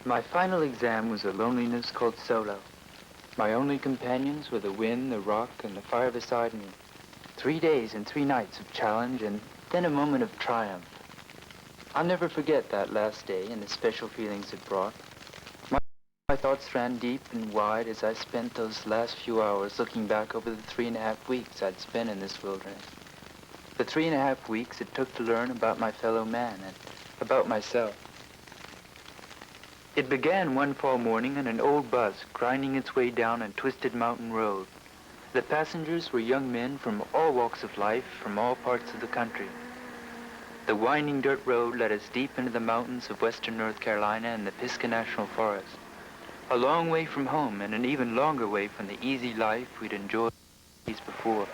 My final exam was a loneliness called Solo. My only companions were the wind, the rock, and the fire beside me. 3 days and 3 nights of challenge, and then a moment of triumph. I'll never forget that last day and the special feelings it brought. My thoughts ran deep and wide as I spent those last few hours looking back over the 3.5 weeks I'd spent in this wilderness. The 3.5 weeks it took to learn about my fellow man and about myself. It began one fall morning on an old bus grinding its way down a twisted mountain road. The passengers were young men from all walks of life, from all parts of the country. The winding dirt road led us deep into the mountains of western North Carolina and the Pisgah National Forest. A long way from home and an even longer way from the easy life we'd enjoyed days before.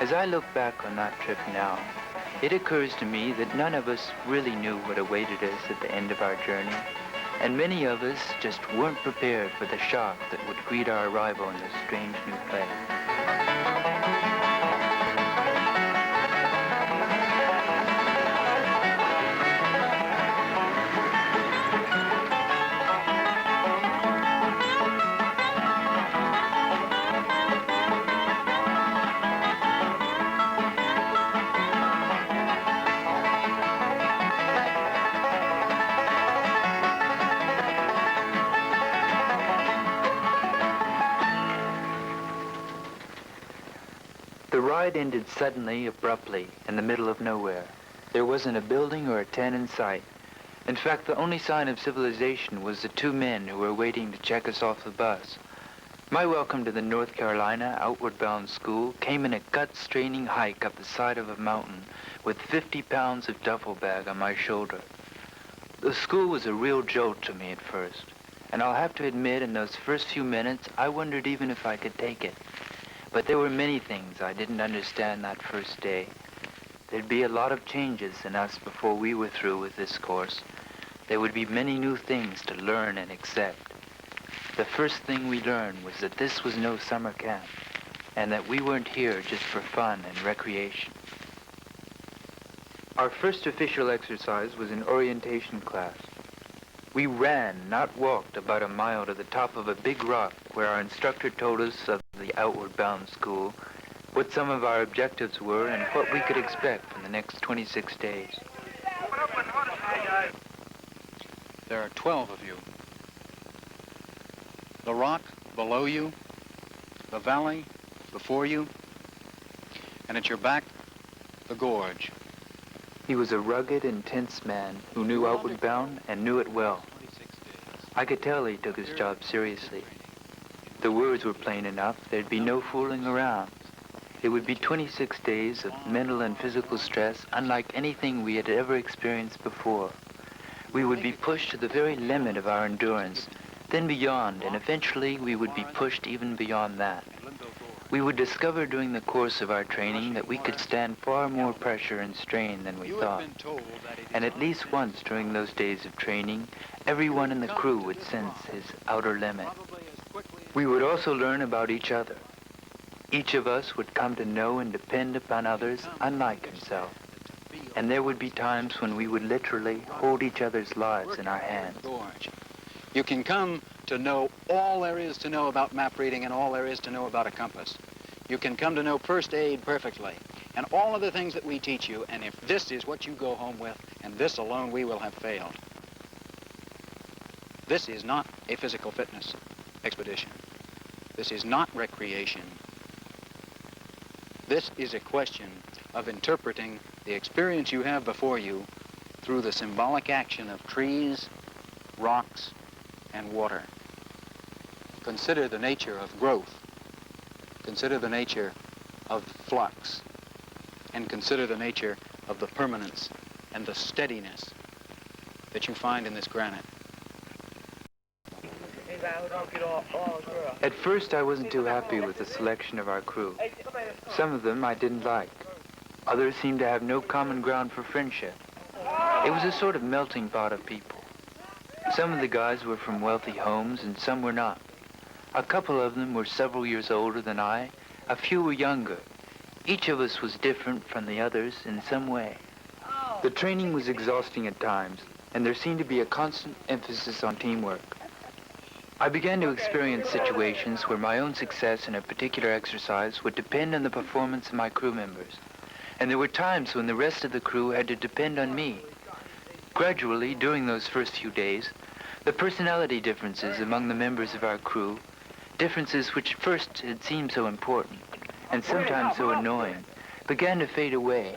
As I look back on that trip now, it occurs to me that none of us really knew what awaited us at the end of our journey, and many of us just weren't prepared for the shock that would greet our arrival in this strange new place. The ride ended suddenly, abruptly, in the middle of nowhere. There wasn't a building or a tent in sight. In fact, the only sign of civilization was the 2 men who were waiting to check us off the bus. My welcome to the North Carolina outward bound school came in a gut-straining hike up the side of a mountain with 50 pounds of duffel bag on my shoulder. The school was a real jolt to me at first, and I'll have to admit in those first few minutes I wondered even if I could take it. But there were many things I didn't understand that first day. There'd be a lot of changes in us before we were through with this course. There would be many new things to learn and accept. The first thing we learned was that this was no summer camp, and that we weren't here just for fun and recreation. Our first official exercise was an orientation class. We ran, not walked, about a mile to the top of a big rock where our instructor told us of the outward bound school, what some of our objectives were, and what we could expect for the next 26 days. There are 12 of you. The rock below you, the valley before you, and at your back, the gorge. He was a rugged, intense man who knew outward bound and knew it well. I could tell he took his job seriously. The words were plain enough. There'd be no fooling around. It would be 26 days of mental and physical stress unlike anything we had ever experienced before. We would be pushed to the very limit of our endurance, then beyond, and eventually we would be pushed even beyond that. We would discover during the course of our training that we could stand far more pressure and strain than we thought. And at least once during those days of training, everyone in the crew would sense his outer limit. We would also learn about each other. Each of us would come to know and depend upon others unlike himself. And there would be times when we would literally hold each other's lives in our hands. You can come to know all there is to know about map reading and all there is to know about a compass. You can come to know first aid perfectly and all of the things that we teach you, and if this is what you go home with, and this alone, we will have failed. This is not a physical fitness expedition. This is not recreation. This is a question of interpreting the experience you have before you through the symbolic action of trees, rocks, and water. Consider the nature of growth. Consider the nature of flux. And consider the nature of the permanence and the steadiness that you find in this granite. At first, I wasn't too happy with the selection of our crew. Some of them I didn't like. Others seemed to have no common ground for friendship. It was a sort of melting pot of people. Some of the guys were from wealthy homes and some were not. A couple of them were several years older than I. A few were younger. Each of us was different from the others in some way. The training was exhausting at times, and there seemed to be a constant emphasis on teamwork. I began to experience situations where my own success in a particular exercise would depend on the performance of my crew members, and there were times when the rest of the crew had to depend on me. Gradually, during those first few days, the personality differences among the members of our crew, differences which at first had seemed so important and sometimes so annoying, began to fade away.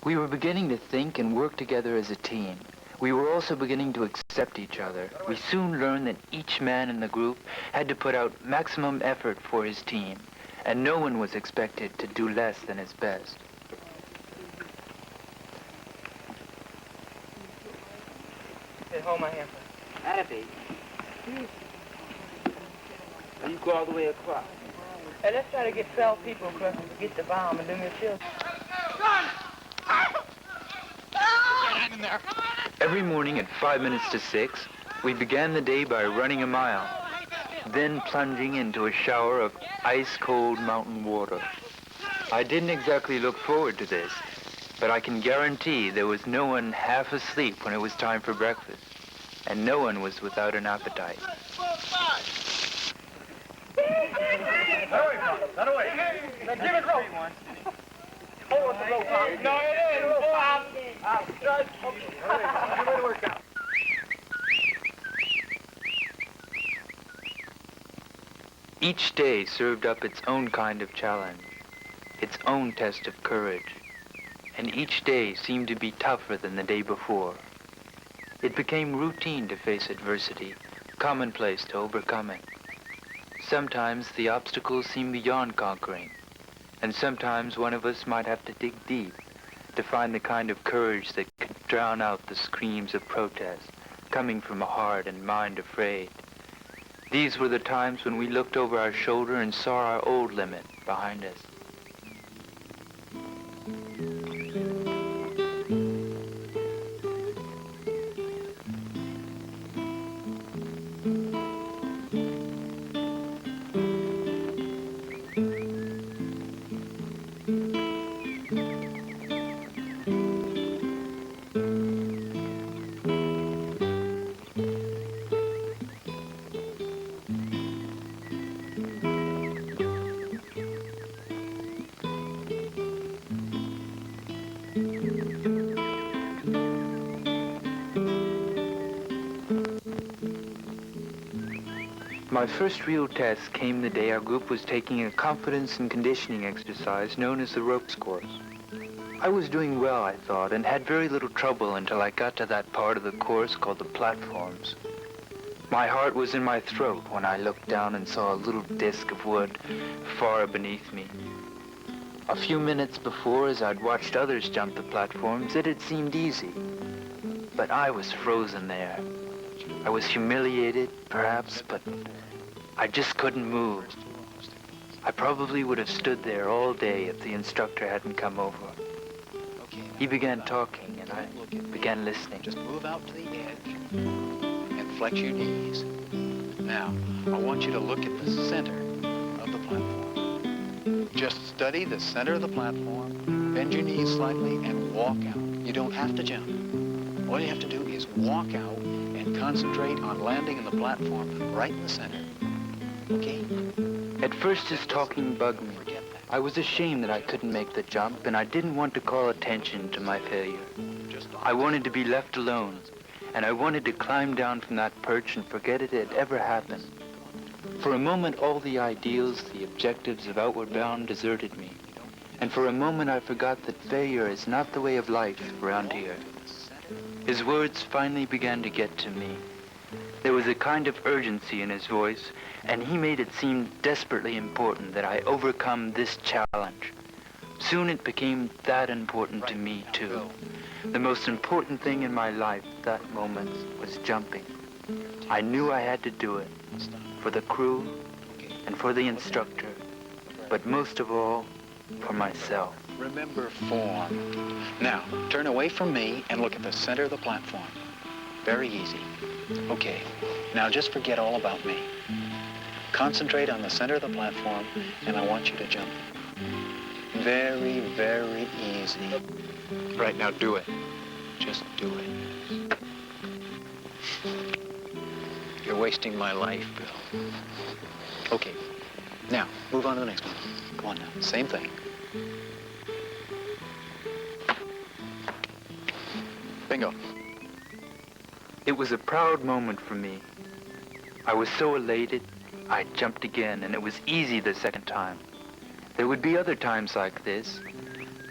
We were beginning to think and work together as a team. We were also beginning to accept each other. We soon learned that each man in the group had to put out maximum effort for his team, and no one was expected to do less than his best. Hey, hold my hand. Happy. You go all the way across. Hey, let's try to get 12 people across to get the bomb and do me a field. Every morning at 5 minutes to 6, we began the day by running a mile, then plunging into a shower of ice-cold mountain water. I didn't exactly look forward to this, but I can guarantee there was no one half asleep when it was time for breakfast, and no one was without an appetite. Hurry, Pop. Not away. Now give it rope. Hold the rope, Pop. No, it ain't rope, Pop. Hurry, give it a workout. Each day served up its own kind of challenge, its own test of courage, and each day seemed to be tougher than the day before. It became routine to face adversity, commonplace to overcome it. Sometimes the obstacles seemed beyond conquering, and sometimes one of us might have to dig deep to find the kind of courage that could drown out the screams of protest coming from a heart and mind afraid. These were the times when we looked over our shoulder and saw our old limit behind us. My first real test came the day our group was taking a confidence and conditioning exercise known as the ropes course. I was doing well, I thought, and had very little trouble until I got to that part of the course called the platforms. My heart was in my throat when I looked down and saw a little disc of wood far beneath me. A few minutes before, as I'd watched others jump the platforms, it had seemed easy. But I was frozen there. I was humiliated, perhaps, but I just couldn't move. I probably would have stood there all day if the instructor hadn't come over. He began talking, and I began listening. Just move out to the edge and flex your knees. Now, I want you to look at the center of the platform. Just study the center of the platform, bend your knees slightly, and walk out. You don't have to jump. All you have to do is walk out and concentrate on landing in the platform right in the center. Okay? At first, his talking bugged me. I was ashamed that I couldn't make the jump, and I didn't want to call attention to my failure. I wanted to be left alone, and I wanted to climb down from that perch and forget it had ever happened. For a moment, all the ideals, the objectives of Outward Bound deserted me, and for a moment I forgot that failure is not the way of life around here. His words finally began to get to me. There was a kind of urgency in his voice, and he made it seem desperately important that I overcome this challenge. Soon it became that important to me, too. The most important thing in my life at that moment was jumping. I knew I had to do it, for the crew and for the instructor, but most of all, for myself. Remember form. Now, turn away from me and look at the center of the platform. Very easy. Okay, now just forget all about me. Concentrate on the center of the platform, and I want you to jump. very, very easy. Right now, do it. Just do it. You're wasting my life, Bill. Okay. Now, move on to the next one. Come on now. Same thing. Bingo. It was a proud moment for me. I was so elated, I jumped again, and it was easy the second time. There would be other times like this,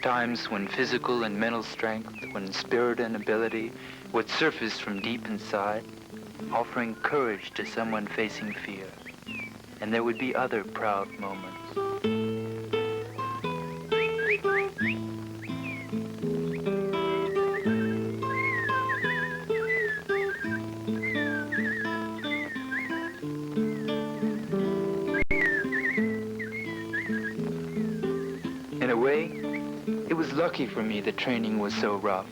times when physical and mental strength, when spirit and ability would surface from deep inside, offering courage to someone facing fear. And there would be other proud moments. In a way, it was lucky for me that training was so rough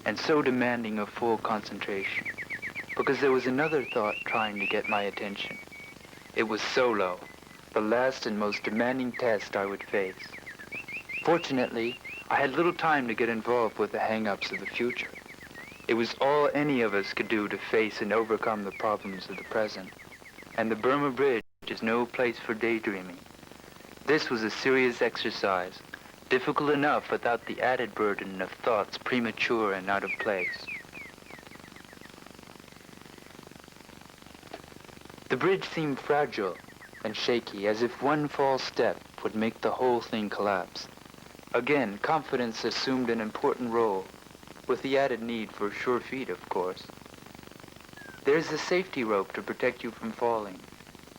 and so demanding of full concentration, because there was another thought trying to get my attention. It was solo, the last and most demanding test I would face. Fortunately, I had little time to get involved with the hang-ups of the future. It was all any of us could do to face and overcome the problems of the present. And the Burma Bridge is no place for daydreaming. This was a serious exercise, difficult enough without the added burden of thoughts premature and out of place. The bridge seemed fragile and shaky, as if one false step would make the whole thing collapse. Again, confidence assumed an important role, with the added need for sure feet, of course. There's a safety rope to protect you from falling,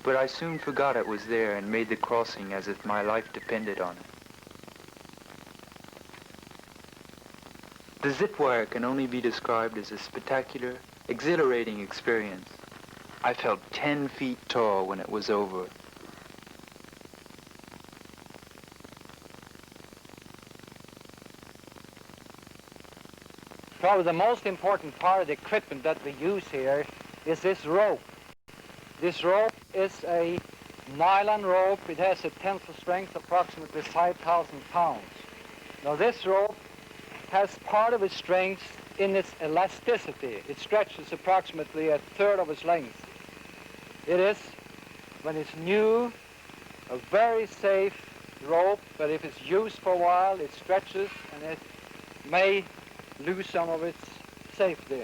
but I soon forgot it was there and made the crossing as if my life depended on it. The zip wire can only be described as a spectacular, exhilarating experience. I felt 10 feet tall when it was over. Probably the most important part of the equipment that we use here is this rope. This rope is a nylon rope. It has a tensile strength of approximately 5,000 pounds. Now this rope has part of its strength in its elasticity. It stretches approximately a third of its length. It is, when it's new, a very safe rope, but if it's used for a while, it stretches and it may lose some of its safety.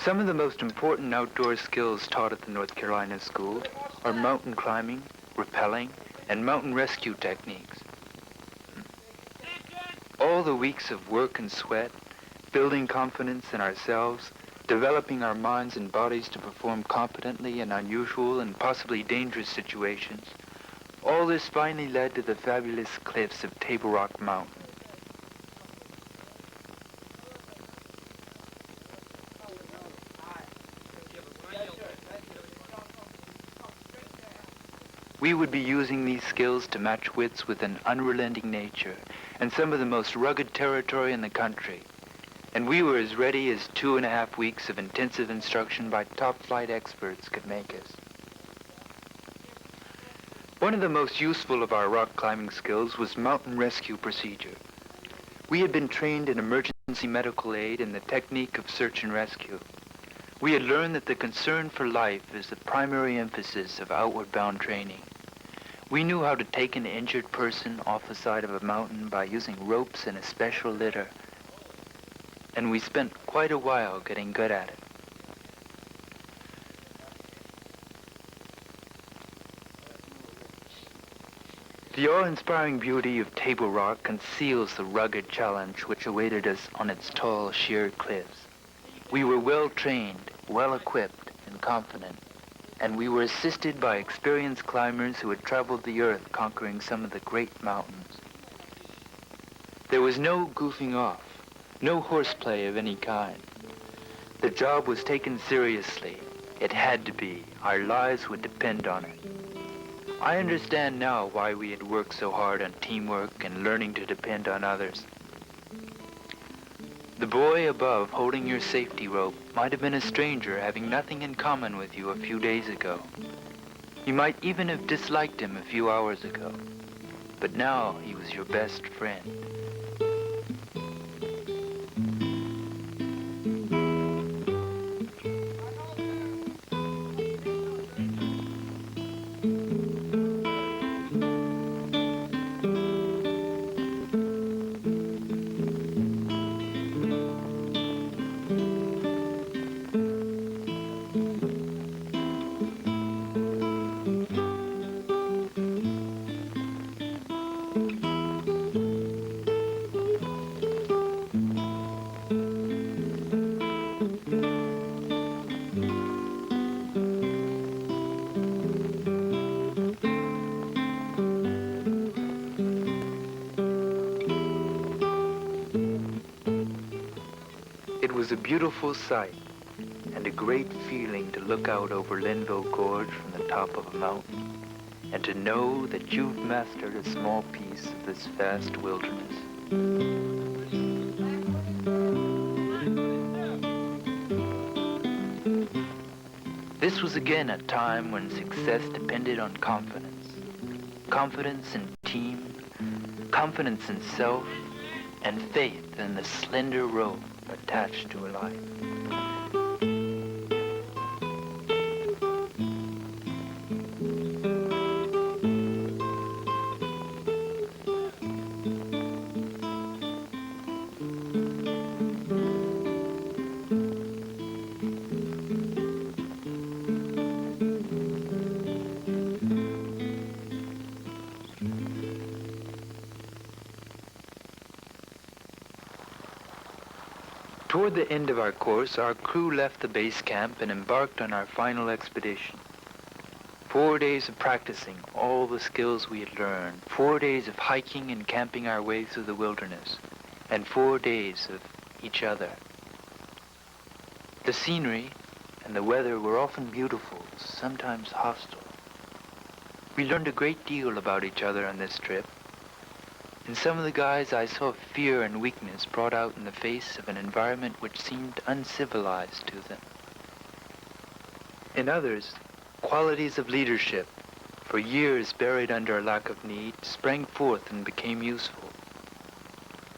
Some of the most important outdoor skills taught at the North Carolina School are mountain climbing, rappelling, and mountain rescue techniques. All the weeks of work and sweat, building confidence in ourselves, developing our minds and bodies to perform competently in unusual and possibly dangerous situations, all this finally led to the fabulous cliffs of Table Rock Mountain. We would be using these skills to match wits with an unrelenting nature and some of the most rugged territory in the country. And we were as ready as 2.5 weeks of intensive instruction by top-flight experts could make us. One of the most useful of our rock climbing skills was mountain rescue procedure. We had been trained in emergency medical aid and the technique of search and rescue. We had learned that the concern for life is the primary emphasis of outward-bound training. We knew how to take an injured person off the side of a mountain by using ropes and a special litter, and we spent quite a while getting good at it. The awe-inspiring beauty of Table Rock conceals the rugged challenge which awaited us on its tall, sheer cliffs. We were well-trained, well-equipped, and confident, and we were assisted by experienced climbers who had traveled the earth conquering some of the great mountains. There was no goofing off, no horseplay of any kind. The job was taken seriously. It had to be. Our lives would depend on it. I understand now why we had worked so hard on teamwork and learning to depend on others. The boy above holding your safety rope might have been a stranger having nothing in common with you a few days ago. You might even have disliked him a few hours ago, but now he was your best friend. It was a beautiful sight and a great feeling to look out over Linville Gorge from the top of a mountain and to know that you've mastered a small piece of this vast wilderness. This was again a time when success depended on confidence. Confidence in team, confidence in self, and faith in the slender rope attached to a life. Toward the end of our course, our crew left the base camp and embarked on our final expedition. 4 days of practicing all the skills we had learned, 4 days of hiking and camping our way through the wilderness, and 4 days of each other. The scenery and the weather were often beautiful, sometimes hostile. We learned a great deal about each other on this trip. In some of the guys, I saw fear and weakness brought out in the face of an environment which seemed uncivilized to them. In others, qualities of leadership, for years buried under a lack of need, sprang forth and became useful.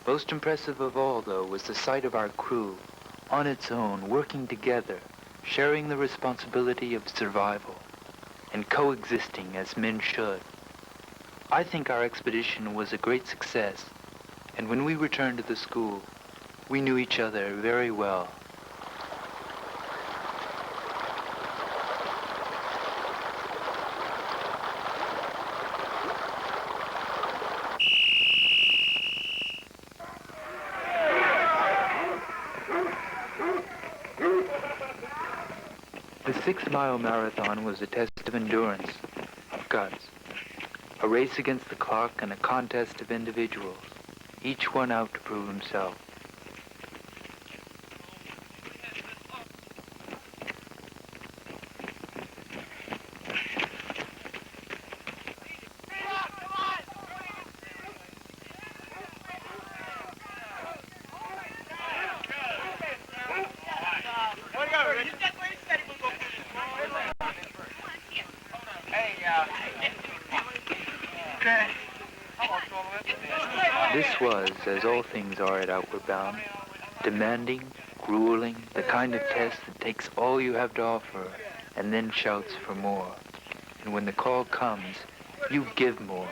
Most impressive of all, though, was the sight of our crew, on its own, working together, sharing the responsibility of survival, and coexisting as men should. I think our expedition was a great success, and when we returned to the school, we knew each other very well. The 6-mile marathon was a test of endurance, of guts. A race against the clock and a contest of individuals, each one out to prove himself. This was, as all things are at Outward Bound, demanding, grueling, the kind of test that takes all you have to offer and then shouts for more. And when the call comes, you give more.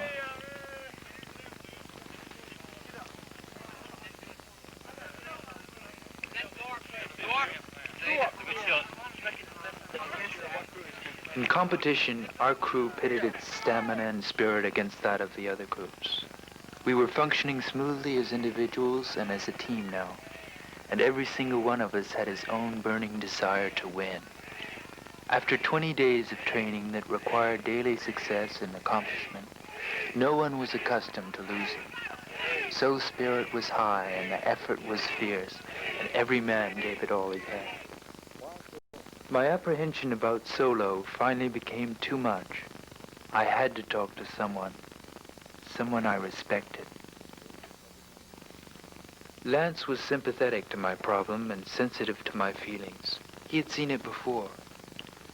In competition, our crew pitted its stamina and spirit against that of the other groups. We were functioning smoothly as individuals and as a team now, and every single one of us had his own burning desire to win. After 20 days of training that required daily success and accomplishment, no one was accustomed to losing. So spirit was high and the effort was fierce, and every man gave it all he had. My apprehension about Solo finally became too much. I had to talk to someone I respected. Lance was sympathetic to my problem and sensitive to my feelings. He had seen it before.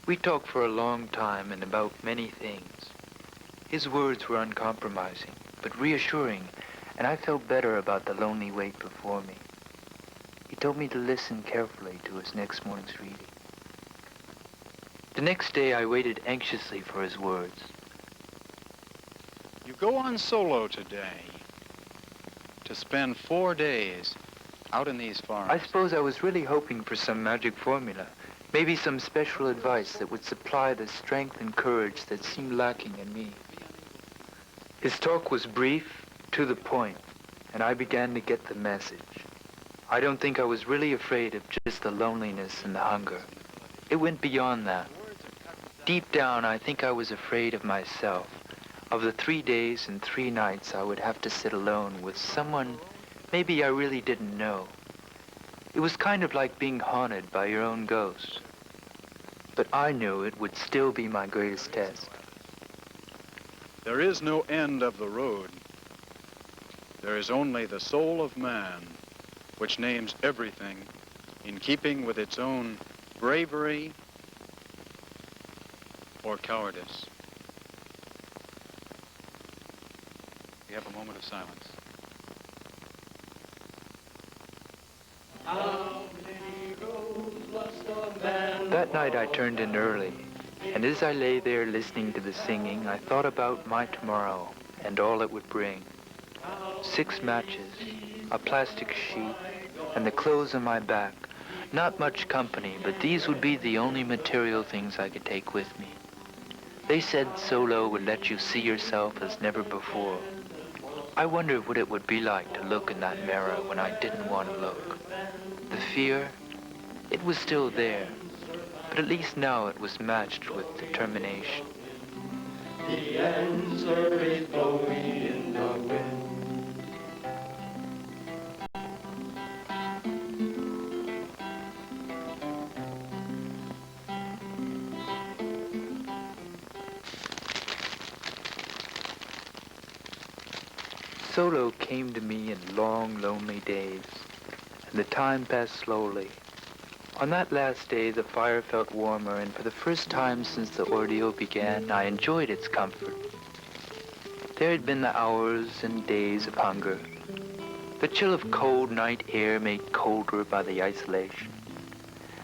We talked for a long time and about many things. His words were uncompromising, but reassuring, and I felt better about the lonely wait before me. He told me to listen carefully to his next morning's reading. The next day I waited anxiously for his words. You go on solo today to spend 4 days out in these forests. I suppose I was really hoping for some magic formula, maybe some special advice that would supply the strength and courage that seemed lacking in me. His talk was brief, to the point, and I began to get the message. I don't think I was really afraid of just the loneliness and the hunger. It went beyond that. Deep down, I think I was afraid of myself, of the 3 days and 3 nights I would have to sit alone with someone maybe I really didn't know. It was kind of like being haunted by your own ghost. But I knew it would still be my greatest test. There is no end of the road. There is only the soul of man, which names everything in keeping with its own bravery or cowardice. We have a moment of silence. That night I turned in early, and as I lay there listening to the singing, I thought about my tomorrow and all it would bring. 6 matches, a plastic sheet, and the clothes on my back. Not much company, but these would be the only material things I could take with me. They said Solo would let you see yourself as never before. I wondered what it would be like to look in that mirror when I didn't want to look. The fear, it was still there, but at least now it was matched with determination. The answer is blowing in the wind. Solo came to me in long, lonely days, and the time passed slowly. On that last day, the fire felt warmer, and for the first time since the ordeal began, I enjoyed its comfort. There had been the hours and days of hunger, the chill of cold night air made colder by the isolation.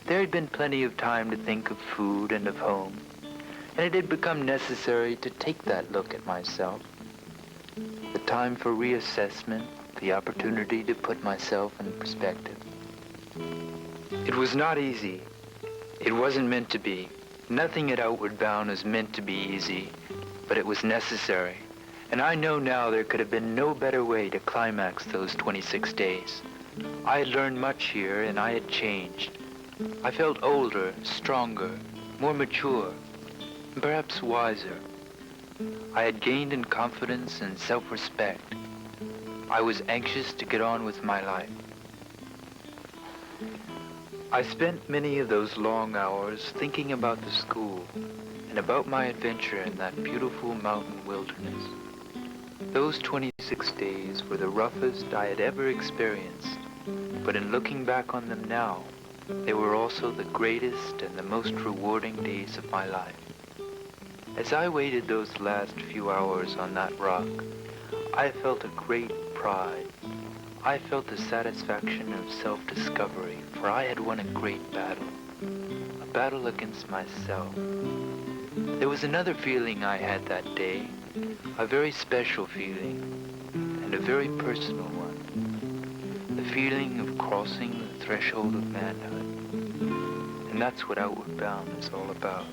There had been plenty of time to think of food and of home, and it had become necessary to take that look at myself. The time for reassessment, the opportunity to put myself in perspective. It was not easy. It wasn't meant to be. Nothing at Outward Bound is meant to be easy, but it was necessary. And I know now there could have been no better way to climax those 26 days. I had learned much here, and I had changed. I felt older, stronger, more mature, and perhaps wiser. I had gained in confidence and self-respect. I was anxious to get on with my life. I spent many of those long hours thinking about the school and about my adventure in that beautiful mountain wilderness. Those 26 days were the roughest I had ever experienced, but in looking back on them now, they were also the greatest and the most rewarding days of my life. As I waited those last few hours on that rock, I felt a great pride. I felt the satisfaction of self-discovery, for I had won a great battle, a battle against myself. There was another feeling I had that day, a very special feeling, and a very personal one, the feeling of crossing the threshold of manhood. And that's what Outward Bound is all about.